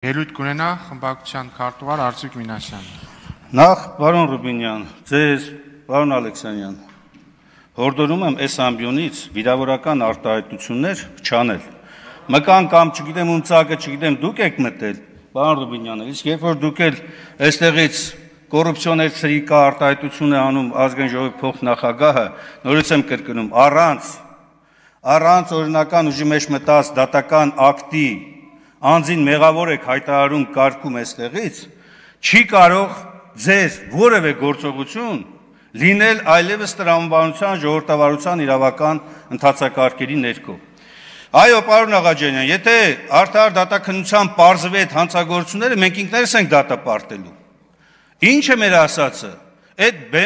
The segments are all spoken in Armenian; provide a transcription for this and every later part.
Ելույթ կունենա խմբակցության քարտուղար Արծիք Մինասյան։ Նախ, պարոն Ռուբինյան, ձեզ, պարոն Ալեքսանյան, հորդորում եմ այս ամբիոնից վիրավորական արտահայտություններ չանել։ Մկան կամ չգիտեմ ում ծակը, չգիտեմ դուք եք մտել, պարոն Ռուբինյանը, իսկ երբ որ դուք էլ այստեղից կոռուպցիոներ սրիկա արտահայտություն է անում ազգային ժողովի փոխնախագահը, նորից եմ կրկնում, առանց օրինական ուժի մեջ մտած դատական ակտի անձին մեղավոր եք հայտարարում կարգում այստեղից, չի կարող ձեր որևէ գործողություն լինել այլևս տրամաբանության ժողովրդավարության իրավական ընթացակարգերի ներքո։ Այո, պարոն Աղաջանյան, եթե արդար դատաքննության պարզվի այդ հանցագործությունները, մենք ինքներս ենք դատապարտելու։ Ինչ է մեր ասածը։ Այդ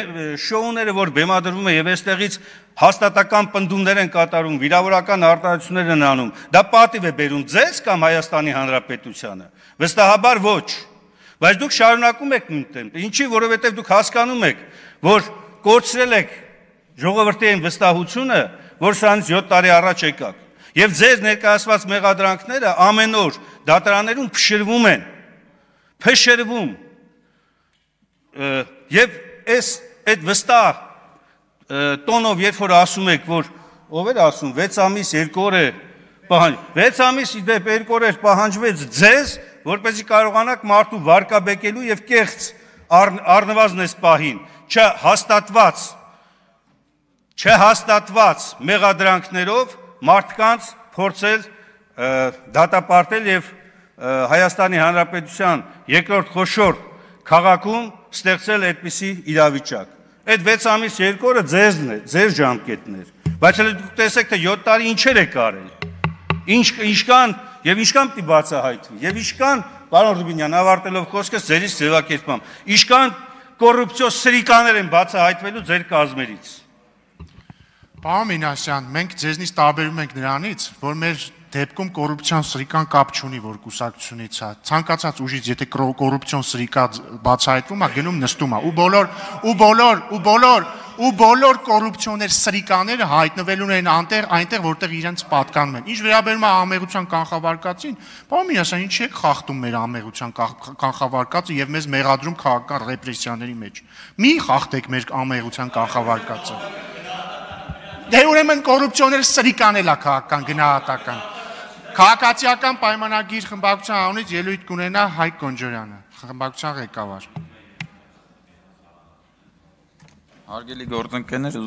շոուները, որ բեմադրվում է եւ այստեղից հաստատական պնդումներ են կատարում, վիրավորական արտահայտություններ են անում, դա պատիվ է բերում ձեզ կամ Հայաստանի Հանրապետությանը։ Վստահաբար ոչ։ Բայց դուք շարունակում եք նույն տեմպը։ Ինչի, որովհետեւ դուք հասկանում եք, որ կորցրել եք ժողովրդի այն վստահությունը, որ սրանից 7 տարի առաջ եկաք։ Եվ ձեր ներկայացված մեղադրանքները ամեն օր դատարաններում փշրվում են։ Եվ այդ վստահ տոնով երբ որ ասում եք, որ ով էր ասում 6 ամիս 2 օր է պահանջ 6 ամիս իդեպ 2 օր պահանջվեց ձեզ, որպեսզի կարողանաք մարդու վարկաբեկելու եւ կեղծ առնվազն այս պահին չհաստատված մեղադրանքներով մարդկանց փորձել դատապարտել եւ Հայաստանի Հանրապետության երկրորդ խոշոր քաղաքում ստեղծել այդպիսի իրավիճակ։ Այդ 6 ամիս 2 օրը ձեզն է, ձեր ժամկետն էր, բայց հենց դուք տեսեք, թե 7 տարի ինչեր եք արել, ինչքան պիտի բացահայտվի, եւ ինչքան, պարոն Ռուբինյան, ավարտելով խոսքս ձերից ձևակերպամ, ինչքան կոռուպցիոն սրիկաներ են բացահայտվելու ձեր կազմերից։ Պարոն Մինասյան, մենք ձեզնից տարբերում ենք նրանից, որ մեր դեպքում կոռուպցիոն սրիկան կապ չունի, որ կուսակցությունից է։ Ցանկացած ուժից, եթե կոռուպցիոն սրիկա բացահայտվում է, գնում նստում է, ու բոլոր կոռուպցիոներ սրիկաները հայտնվելու են այնտեղ, որտեղ իրենց պատկանում են։ Ինչ վերաբերում է ամեղության կանխավարկածին, պարոն Մինասյան, ինչ եք խախտում մեր ամեղության կանխավարկածը եւ մեզ մեղադրում քաղաքական ռեպրեսիաների մեջ։ Մի խախտեք մեր ամեղության կանխավարկածը։ Դե ուրեմն կոռուպցիոներ սրիկանել է քաղաքական գնահատական։ Քաղաքացիական պայմանագիր խմբակցության անունից ելույթ կունենա Հայկ Կոնջորյանը, խմբակցության ղեկավար։ Հարգելի գործընկերներ,